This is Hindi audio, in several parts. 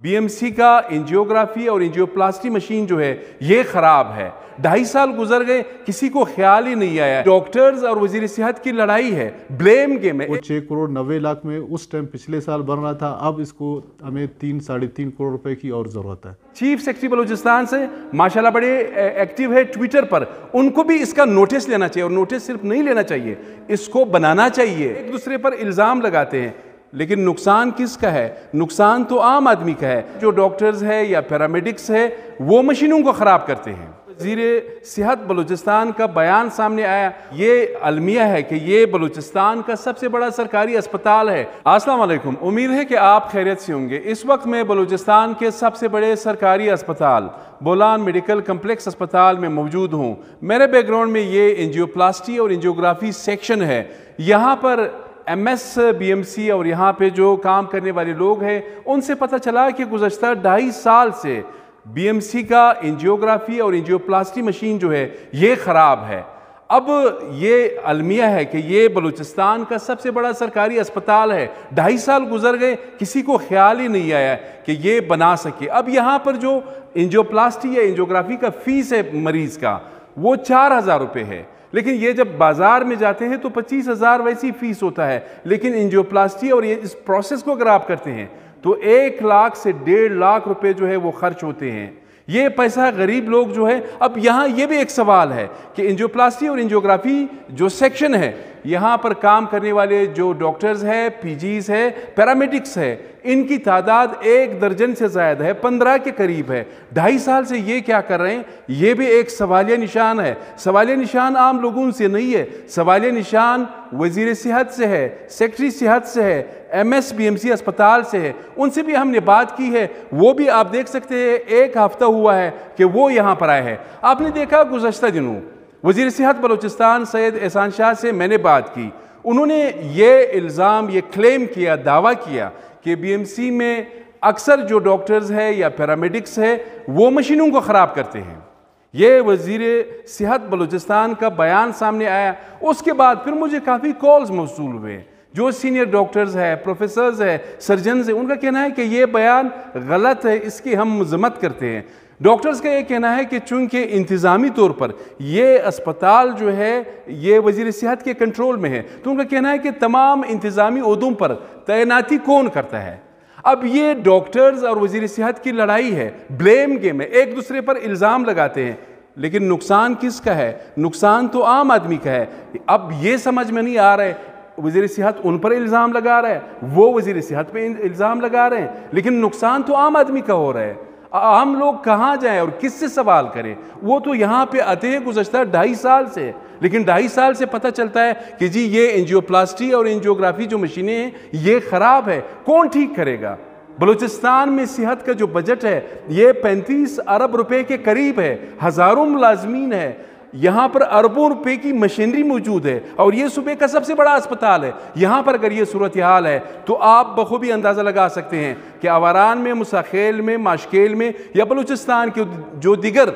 बीएमसी का एंजियोग्राफी और एंजियोप्लास्टी मशीन जो है ये खराब है। 2.5 साल गुजर गए, किसी को ख्याल ही नहीं आया। डॉक्टर्स और वजीर सेहत की लड़ाई है, ब्लेम गेम है। वो 6 करोड़ 90 लाख में उस टाइम पिछले साल बन रहा था, अब इसको हमें 3-3.5 करोड़ रुपए की और जरूरत है। चीफ सेक्रेटरी बलूचिस्तान से माशाल्लाह बड़े एक्टिव है ट्विटर पर, उनको भी इसका नोटिस लेना चाहिए। और नोटिस सिर्फ नहीं लेना चाहिए, इसको बनाना चाहिए। एक दूसरे पर इल्ज़ाम लगाते हैं, लेकिन नुकसान किसका है? नुकसान तो आम आदमी का है। जो डॉक्टर्स है या पैरामेडिक्स है वो मशीनों को ख़राब करते हैं। वज़ीर सेहत बलूचिस्तान का बयान सामने आया, ये अलमिया है कि ये बलूचिस्तान का सबसे बड़ा सरकारी अस्पताल है। अस्सलाम वालेकुम, उम्मीद है कि आप खैरियत से होंगे। इस वक्त मैं बलूचिस्तान के सबसे बड़े सरकारी अस्पताल बोलान मेडिकल कम्प्लेक्स अस्पताल में मौजूद हूँ। मेरे बैकग्राउंड में ये एंजियोप्लास्टी और एंजियोग्राफी सेक्शन है। यहाँ पर MS BMC और यहाँ पे जो काम करने वाले लोग हैं उनसे पता चला कि गुज़श्ता 2.5 साल से BMC का एंजियोग्राफी और एंजियोप्लास्टी मशीन जो है ये ख़राब है। अब ये अलमिया है कि ये बलूचिस्तान का सबसे बड़ा सरकारी अस्पताल है। 2.5 साल गुजर गए, किसी को ख्याल ही नहीं आया कि ये बना सके। अब यहाँ पर जो एंजियोप्लास्टी या एंजियोग्राफी का फ़ीस है मरीज़ का वो 4,000 रुपये है, लेकिन ये जब बाजार में जाते हैं तो 25,000 वैसी फीस होता है। लेकिन एंजियोप्लास्टी और ये इस प्रोसेस को अगर आप करते हैं तो 1 लाख से 1.5 लाख रुपए जो है वो खर्च होते हैं। ये पैसा गरीब लोग जो है। अब यहाँ ये भी एक सवाल है कि एंजियोप्लास्टी और एंजियोग्राफी जो सेक्शन है, यहाँ पर काम करने वाले जो डॉक्टर्स है, PGs है, पैरामेडिक्स है, इनकी तादाद 1 दर्जन से ज़्यादा है, 15 के करीब है। 2.5 साल से ये क्या कर रहे हैं, ये भी एक सवालिया निशान है। सवालिया निशान आम लोगों से नहीं है, सवालिया निशान वज़ीर सेहत से है, सेक्रेटरी सेहत से है, MS BMC अस्पताल से है। उनसे भी हमने बात की है, वो भी आप देख सकते हैं 1 हफ्ता हुआ है कि वो यहाँ पर आए हैं। आपने देखा गुज़श्ता दिनों वज़ीर सेहत बलूचिस्तान सैयद एहसान शाह से मैंने बात की, उन्होंने ये इल्ज़ाम, ये क्लेम किया, दावा किया कि BMC में अक्सर जो डॉक्टर्स है या पैरामेडिक्स है वो मशीनों को ख़राब करते हैं। ये वज़ीर सेहत बलूचिस्तान का बयान सामने आया। उसके बाद फिर मुझे काफ़ी कॉल्स मौसूल हुए, जो सीनियर डॉक्टर्स है, प्रोफेसर्स है, सर्जन्स है, उनका कहना है कि ये बयान गलत है, इसकी हम मज़म्मत करते हैं। डॉक्टर्स का ये कहना है कि चूंकि इंतज़ामी तौर पर ये अस्पताल जो है ये वज़ीर सेहत के कंट्रोल में है, तो उनका कहना है कि तमाम इंतज़ामी ओहदों पर तैनाती कौन करता है। अब ये डॉक्टर्स और वज़ीर सेहत की लड़ाई है, ब्लेम गेम है, एक दूसरे पर इल्ज़ाम लगाते हैं, लेकिन नुकसान किसका है? नुकसान तो आम आदमी का है। अब ये समझ में नहीं आ रहा है, वज़ीर सेहत उन पर इल्ज़ाम लगा रहा है, वो वज़ीर सेहत पे इल्ज़ाम लगा रहे हैं, लेकिन नुकसान तो आम आदमी का हो रहा है। हम लोग कहाँ जाएं और किससे सवाल करें? वो तो यहाँ पे आते हैं गुज़श्ता 2.5 साल से, लेकिन 2.5 साल से पता चलता है कि जी ये एंजियोप्लास्टी और एंजियोग्राफी जो मशीनें हैं ये ख़राब है। कौन ठीक करेगा? बलूचिस्तान में सेहत का जो बजट है ये 35 अरब रुपए के करीब है, हज़ारों मुलाजमीन है, यहाँ पर अरबों रुपए की मशीनरी मौजूद है और ये सूबे का सबसे बड़ा अस्पताल है। यहाँ पर अगर ये सूरत हाल है तो आप बखूबी अंदाज़ा लगा सकते हैं कि आवारान में, मुसाखेल में, माशकेल में या बलूचिस्तान के जो दिगर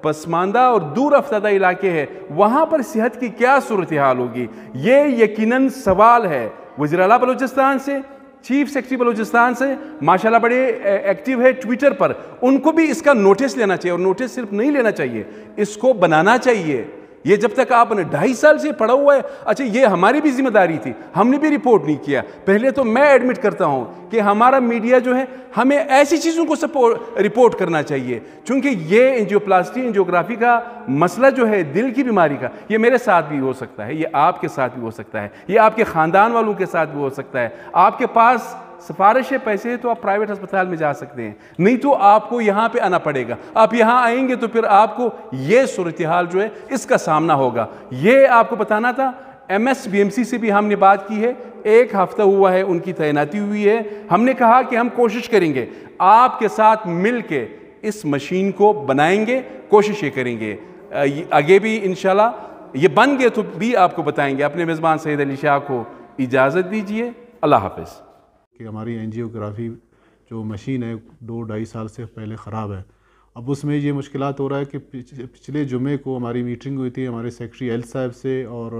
पसमानदा और दूर अफ्तादा इलाके हैं वहाँ पर सेहत की क्या सूरत हाल होगी। ये यकीनन सवाल है वज़ीर आला बलूचिस्तान से, चीफ सेक्रेटरी बलूचिस्तान से माशाल्लाह बड़े एक्टिव है ट्विटर पर, उनको भी इसका नोटिस लेना चाहिए। और नोटिस सिर्फ नहीं लेना चाहिए, इसको बनाना चाहिए। ये जब तक आपने 2.5 साल से पड़ा हुआ है, अच्छा ये हमारी भी जिम्मेदारी थी, हमने भी रिपोर्ट नहीं किया। पहले तो मैं एडमिट करता हूँ कि हमारा मीडिया जो है हमें ऐसी चीज़ों को रिपोर्ट करना चाहिए, क्योंकि ये एंजियोप्लास्टी एंजियोग्राफी का मसला जो है दिल की बीमारी का, ये मेरे साथ भी हो सकता है, ये आपके साथ भी हो सकता है, ये आपके ख़ानदान वालों के साथ भी हो सकता है। आपके पास सिफारिश है, पैसे है तो आप प्राइवेट अस्पताल में जा सकते हैं, नहीं तो आपको यहाँ पे आना पड़ेगा। आप यहाँ आएंगे तो फिर आपको ये सूरत हाल जो है इसका सामना होगा। ये आपको बताना था। MS BMC से भी हमने बात की है, 1 हफ्ता हुआ है उनकी तैनाती हुई है। हमने कहा कि हम कोशिश करेंगे आपके साथ मिल के इस मशीन को बनाएंगे, कोशिश ये करेंगे आगे भी इंशाल्लाह। ये बन गए तो भी आपको बताएंगे। अपने मेज़बान सैयद अली शाह को इजाज़त दीजिए। अल्लाह हाफ़िज़। कि हमारी एंजियोग्राफी जो मशीन है 2-2.5 साल से पहले ख़राब है। अब उसमें ये मुश्किलात हो रहा है कि पिछले जुमे को हमारी मीटिंग हुई थी हमारे सेक्रेटरी हेल्थ साहब से और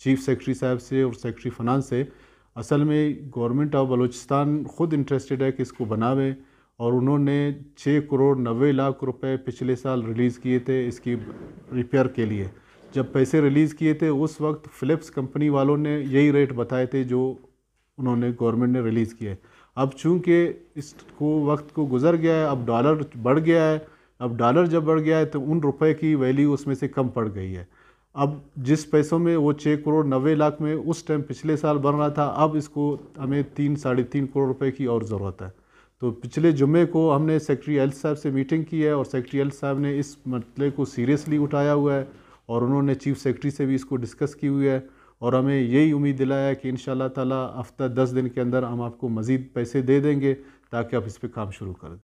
चीफ सेक्रेटरी साहब से और सेक्रेटरी फ़ाइनेंस से। असल में गवर्नमेंट ऑफ बलूचिस्तान ख़ुद इंटरेस्टेड है कि इसको बनावे और उन्होंने 6 करोड़ 90 लाख रुपए पिछले साल रिलीज़ किए थे इसकी रिपेयर के लिए। जब पैसे रिलीज़ किए थे उस वक्त फ़िलिप्स कंपनी वालों ने यही रेट बताए थे जो उन्होंने गवर्नमेंट ने रिलीज़ किए। अब चूँकि इसको वक्त को गुज़र गया है, अब डॉलर बढ़ गया है, अब डॉलर जब बढ़ गया है तो उन रुपए की वैल्यू उसमें से कम पड़ गई है। अब जिस पैसों में वो 6 करोड़ 90 लाख में उस टाइम पिछले साल बन रहा था, अब इसको हमें 3 साढ़े 3 करोड़ रुपए की और ज़रूरत है। तो पिछले जुम्मे को हमने सेक्रेटरी हेल्थ साहब से मीटिंग की है और सेक्रेटरी हेल्थ साहब ने इस मसले को सीरियसली उठाया हुआ है और उन्होंने चीफ सेक्रेटरी से भी इसको डिस्कस की हुई है और हमें यही उम्मीद दिलाया है कि इंशाल्लाह ताला हफ्ता 10 दिन के अंदर हम आपको मज़ीद पैसे दे देंगे ताकि आप इस पर काम शुरू कर दें।